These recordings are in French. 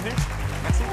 Bienvenue. Merci.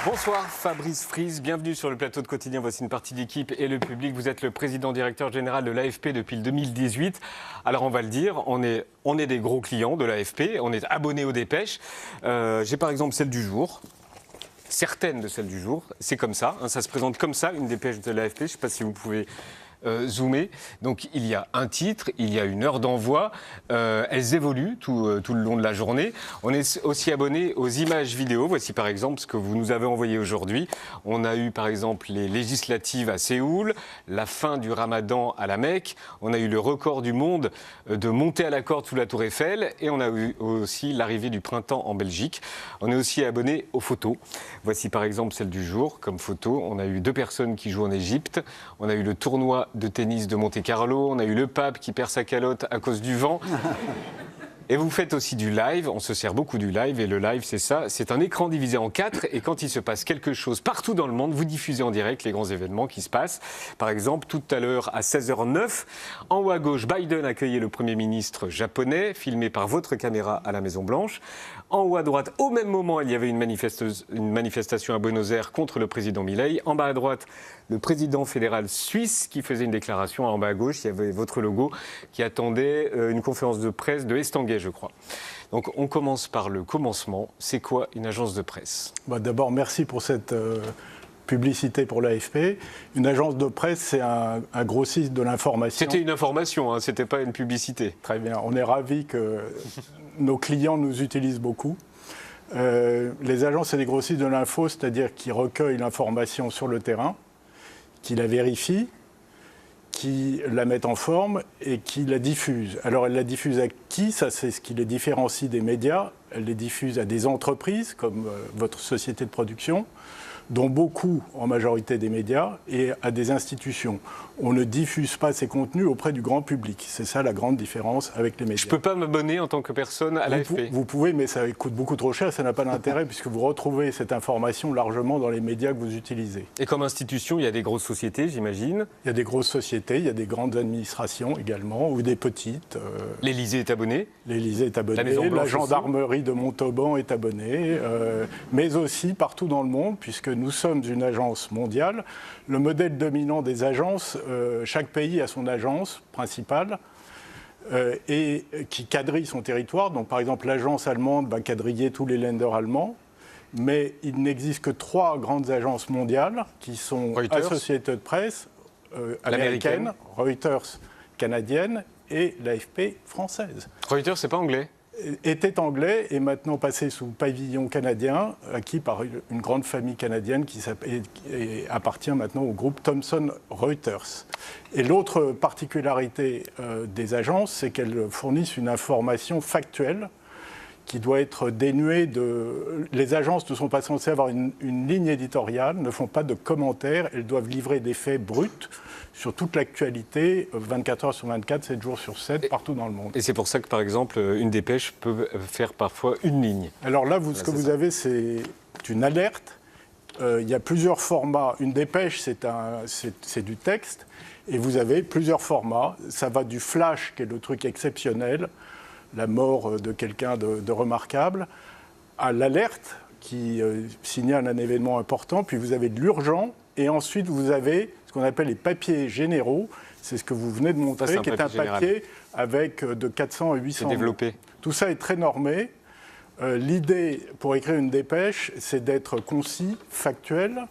Bonsoir Fabrice Friese, bienvenue sur le plateau de Quotidien. Voici une partie d'équipe et le public. Vous êtes le président directeur général de l'AFP depuis le 2018. Alors on va le dire, on est des gros clients de l'AFP, on est abonnés aux dépêches. J'ai par exemple celle du jour. Certaines de celles du jour, c'est comme ça, hein, ça se présente comme ça, une dépêche de l'AFP. Je ne sais pas si vous pouvez zoomer. Donc il y a un titre, il y a une heure d'envoi, elles évoluent tout le long de la journée. On est aussi abonné aux images vidéo. Voici par exemple ce que vous nous avez envoyé aujourd'hui. On a eu par exemple les législatives à Séoul, la fin du Ramadan à la Mecque, on a eu le record du monde de monter à la corde sous la Tour Eiffel et on a eu aussi l'arrivée du printemps en Belgique. On est aussi abonné aux photos. Voici par exemple celle du jour comme photo. On a eu 2 personnes qui jouent en Égypte. On a eu le tournoi de tennis de Monte-Carlo. On a eu le pape qui perd sa calotte à cause du vent. Et vous faites aussi du live, on se sert beaucoup du live, et le live c'est ça, c'est un écran divisé en 4, et quand il se passe quelque chose partout dans le monde, vous diffusez en direct les grands événements qui se passent. Par exemple, tout à l'heure à 16h09, en haut à gauche, Biden accueillait le Premier ministre japonais, filmé par votre caméra à la Maison-Blanche. En haut à droite, au même moment, il y avait une manifestation à Buenos Aires contre le président Milei. En bas à droite, le président fédéral suisse qui faisait une déclaration. En bas à gauche, il y avait votre logo qui attendait une conférence de presse de Estanguet, je crois. Donc on commence par le commencement. C'est quoi une agence de presse ? D'abord, merci pour cette publicité pour l'AFP. Une agence de presse, c'est un grossiste de l'information. C'était une information, hein, c'était pas une publicité. Très bien. On est ravis que nos clients nous utilisent beaucoup. Les agences, c'est des grossistes de l'info, c'est-à-dire qui recueillent l'information sur le terrain, qui la vérifient, qui la mettent en forme et qui la diffusent. Alors, elles la diffusent à qui ? Ça, c'est ce qui les différencie des médias. Elles les diffusent à des entreprises, comme votre société de production, dont beaucoup, en majorité des médias, et à des institutions. On ne diffuse pas ces contenus auprès du grand public. C'est ça la grande différence avec les médias. Je ne peux pas m'abonner en tant que personne à l'AFP. Vous pouvez, mais ça coûte beaucoup trop cher, ça n'a pas d'intérêt, puisque vous retrouvez cette information largement dans les médias que vous utilisez. Et comme institution, il y a des grosses sociétés, j'imagine ? Il y a des grosses sociétés, il y a des grandes administrations également, ou des petites. L'Élysée est abonné ? L'Élysée est abonné, la gendarmerie de Montauban est abonnée, mais aussi partout dans le monde, puisque nous sommes une agence mondiale. Le modèle dominant des agences, chaque pays a son agence principale et qui quadrille son territoire. Donc, par exemple, l'agence allemande va quadriller tous les lenders allemands, mais il n'existe que 3 grandes agences mondiales qui sont Associated Press, américaine, Reuters canadienne et l'AFP française. Reuters, c'est pas anglais ? Était anglais et maintenant passé sous pavillon canadien, acquis par une grande famille canadienne qui appartient maintenant au groupe Thomson Reuters. Et l'autre particularité des agences, c'est qu'elles fournissent une information factuelle qui doit être dénuée de... Les agences ne sont pas censées avoir une ligne éditoriale, ne font pas de commentaires, elles doivent livrer des faits bruts sur toute l'actualité, 24 heures sur 24, 7 jours sur 7, partout dans le monde. Et c'est pour ça que, par exemple, une dépêche peut faire parfois une ligne. Alors là, ce que vous avez, c'est une alerte. Il y a plusieurs formats. Une dépêche, c'est du texte. Et vous avez plusieurs formats. Ça va du flash, qui est le truc exceptionnel, la mort de quelqu'un de remarquable, à l'alerte, qui signale un événement important. Puis vous avez de l'urgent. Et ensuite, vous avez ce qu'on appelle les papiers généraux. C'est ce que vous venez de montrer, qui est un papier avec de 400 à 800 mots. C'est développé. Tout ça est très normé. L'idée, pour écrire une dépêche, c'est d'être concis, factuel.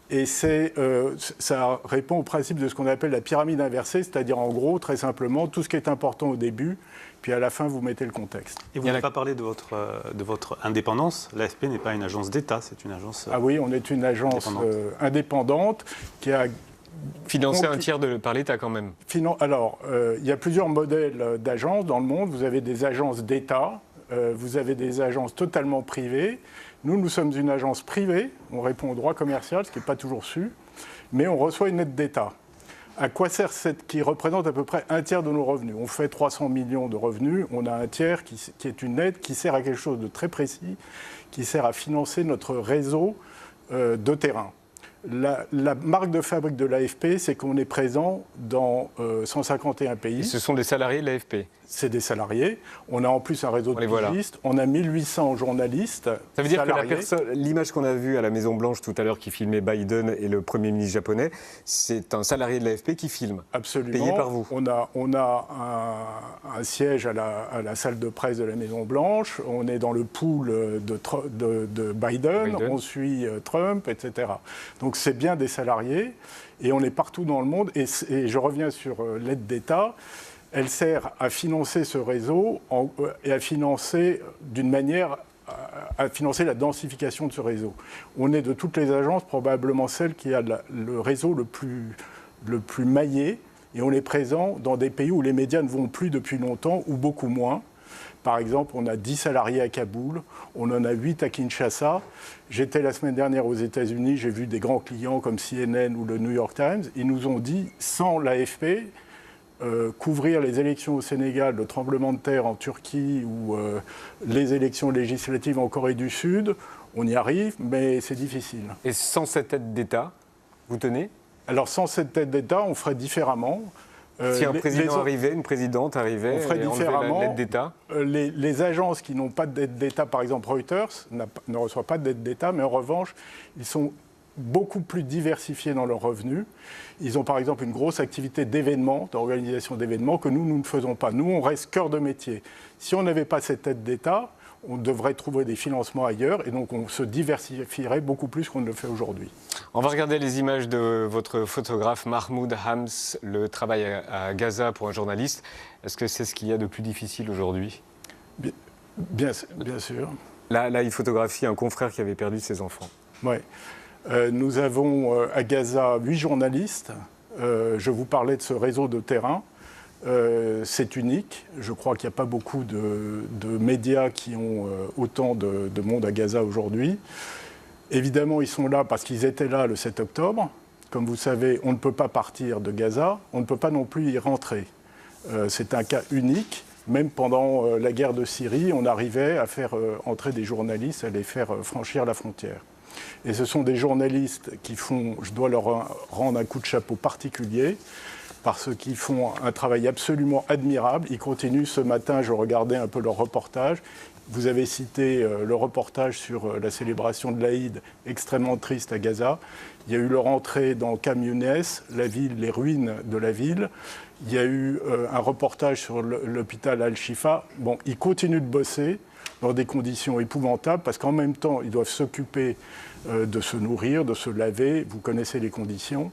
Et ça répond au principe de ce qu'on appelle la pyramide inversée, c'est-à-dire en gros, très simplement, tout ce qui est important au début, puis à la fin, vous mettez le contexte. Et vous n'avez pas parlé de votre indépendance. L'AFP n'est pas une agence d'État, c'est une agence Ah oui, on est une agence indépendante qui a... Financée un tiers par l'État quand même. Alors, il y a plusieurs modèles d'agences dans le monde. Vous avez des agences d'État, vous avez des agences totalement privées. Nous sommes une agence privée, on répond au droit commercial, ce qui n'est pas toujours su, mais on reçoit une aide d'État. À quoi sert cette qui représente à peu près un tiers de nos revenus ? On fait 300 millions de revenus, on a un tiers qui est une aide qui sert à quelque chose de très précis, qui sert à financer notre réseau de terrain. La marque de fabrique de l'AFP, c'est qu'on est présent dans 151 pays. Et ce sont des salariés de l'AFP. C'est des salariés. On a en plus un réseau de pigistes. On a 1800 journalistes. Ça veut dire salariés. que l'image qu'on a vue à la Maison-Blanche tout à l'heure qui filmait Biden et le Premier ministre japonais, c'est un salarié de l'AFP qui filme. Absolument. Payé par vous. On a un siège à la salle de presse de la Maison-Blanche. On est dans le pool de Biden. On suit Trump, etc. Donc c'est bien des salariés. Et on est partout dans le monde. Et je reviens sur l'aide d'État. Elle sert à financer ce réseau et à financer à financer la densification de ce réseau. On est de toutes les agences probablement celle qui a le réseau le plus maillé, et on est présent dans des pays où les médias ne vont plus depuis longtemps ou beaucoup moins. Par exemple, on a 10 salariés à Kaboul, on en a 8 à Kinshasa. J'étais la semaine dernière aux États-Unis, j'ai vu des grands clients comme CNN ou le New York Times. Ils nous ont dit, sans l'AFP, couvrir les élections au Sénégal, le tremblement de terre en Turquie ou les élections législatives en Corée du Sud, on y arrive, mais c'est difficile. Et sans cette aide d'État, vous tenez ? Alors sans cette aide d'État, on ferait différemment. Si un président arrivait, une présidente arrivait, on ferait et différemment. l'aide d'État. Les agences qui n'ont pas d'aide d'État, par exemple Reuters, ne reçoivent pas d'aide d'État, mais en revanche, ils sont beaucoup plus diversifiés dans leurs revenus. Ils ont par exemple une grosse activité d'événements, d'organisation d'événements, que nous ne faisons pas. Nous, on reste cœur de métier. Si on n'avait pas cette aide d'État, on devrait trouver des financements ailleurs, et donc on se diversifierait beaucoup plus qu'on ne le fait aujourd'hui. On va regarder les images de votre photographe Mahmoud Hams, le travail à Gaza pour un journaliste. Est-ce que c'est ce qu'il y a de plus difficile aujourd'hui ? Bien sûr. Là, il photographie un confrère qui avait perdu ses enfants. Oui. Nous avons à Gaza 8 journalistes. Je vous parlais de ce réseau de terrain. C'est unique. Je crois qu'il n'y a pas beaucoup de médias qui ont autant de monde à Gaza aujourd'hui. Évidemment, ils sont là parce qu'ils étaient là le 7 octobre. Comme vous savez, on ne peut pas partir de Gaza. On ne peut pas non plus y rentrer. C'est un cas unique. Même pendant la guerre de Syrie, on arrivait à faire entrer des journalistes, à les faire franchir la frontière. Et ce sont des journalistes qui font, je dois leur rendre un coup de chapeau particulier, parce qu'ils font un travail absolument admirable. Ils continuent ce matin, je regardais un peu leur reportage. Vous avez cité le reportage sur la célébration de l'Aïd, extrêmement triste à Gaza. Il y a eu leur entrée dans Khan Younes, la ville, les ruines de la ville. Il y a eu un reportage sur l'hôpital Al-Shifa. Bon, ils continuent de bosser dans des conditions épouvantables, parce qu'en même temps, ils doivent s'occuper de se nourrir, de se laver. Vous connaissez les conditions.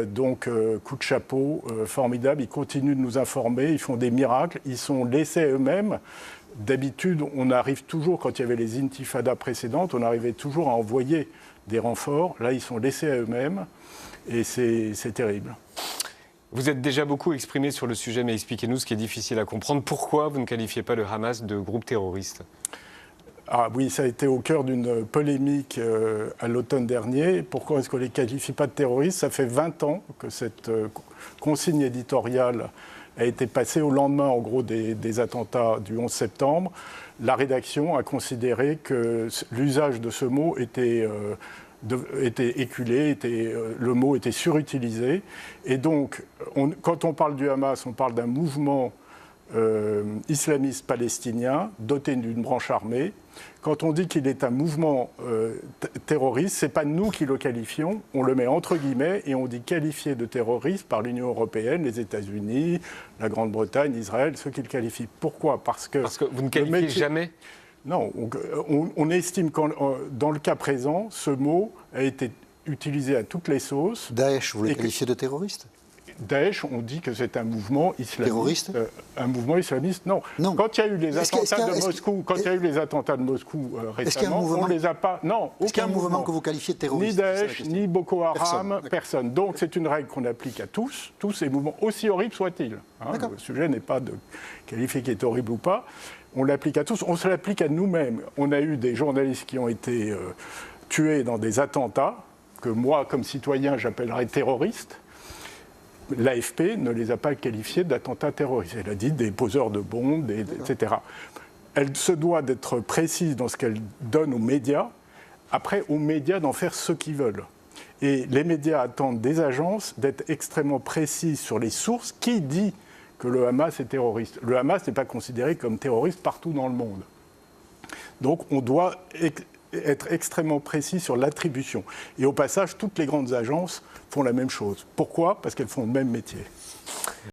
Donc, coup de chapeau, formidable. Ils continuent de nous informer, ils font des miracles. Ils sont laissés à eux-mêmes. D'habitude, on arrive toujours, quand il y avait les intifadas précédentes, on arrivait toujours à envoyer des renforts. Là, ils sont laissés à eux-mêmes, et c'est terrible. Vous êtes déjà beaucoup exprimé sur le sujet, mais expliquez-nous ce qui est difficile à comprendre. Pourquoi vous ne qualifiez pas le Hamas de groupe terroriste ? Ah oui, ça a été au cœur d'une polémique à l'automne dernier. Pourquoi est-ce qu'on ne les qualifie pas de terroristes ? Ça fait 20 ans que cette consigne éditoriale a été passée au lendemain, en gros, des attentats du 11 septembre. La rédaction a considéré que l'usage de ce mot était éculé, le mot était surutilisé. Et donc, quand on parle du Hamas, on parle d'un mouvement islamiste palestinien doté d'une branche armée. Quand on dit qu'il est un mouvement terroriste, ce n'est pas nous qui le qualifions, on le met entre guillemets et on dit qualifié de terroriste par l'Union européenne, les États-Unis, la Grande-Bretagne, Israël, ceux qui le qualifient. Pourquoi ? Parce que vous ne qualifiez jamais ? Non, on estime que dans le cas présent, ce mot a été utilisé à toutes les sauces. Daesh, vous le qualifiez de terroriste ? Daesh, on dit que c'est un mouvement islamiste. Terroriste ? Un mouvement islamiste, non. Quand il y a eu les attentats de Moscou, récemment, on ne les a pas. Non, est-ce qu'il y a un mouvement que vous qualifiez de terroriste ? Ni Daesh, ni Boko Haram, personne. Donc c'est une règle qu'on applique à tous ces mouvements, aussi horribles soient-ils. Le sujet n'est pas de qualifier qui est horrible ou pas. On l'applique à tous, on se l'applique à nous-mêmes. On a eu des journalistes qui ont été tués dans des attentats, que moi, comme citoyen, j'appellerais terroristes. L'AFP ne les a pas qualifiés d'attentats terroristes. Elle a dit des poseurs de bombes, etc. Elle se doit d'être précise dans ce qu'elle donne aux médias. Après, aux médias d'en faire ce qu'ils veulent. Et les médias attendent des agences d'être extrêmement précises sur les sources. Qui dit que le Hamas est terroriste? Le Hamas n'est pas considéré comme terroriste partout dans le monde. Donc on doit être extrêmement précis sur l'attribution. Et au passage, toutes les grandes agences font la même chose. Pourquoi? Parce qu'elles font le même métier.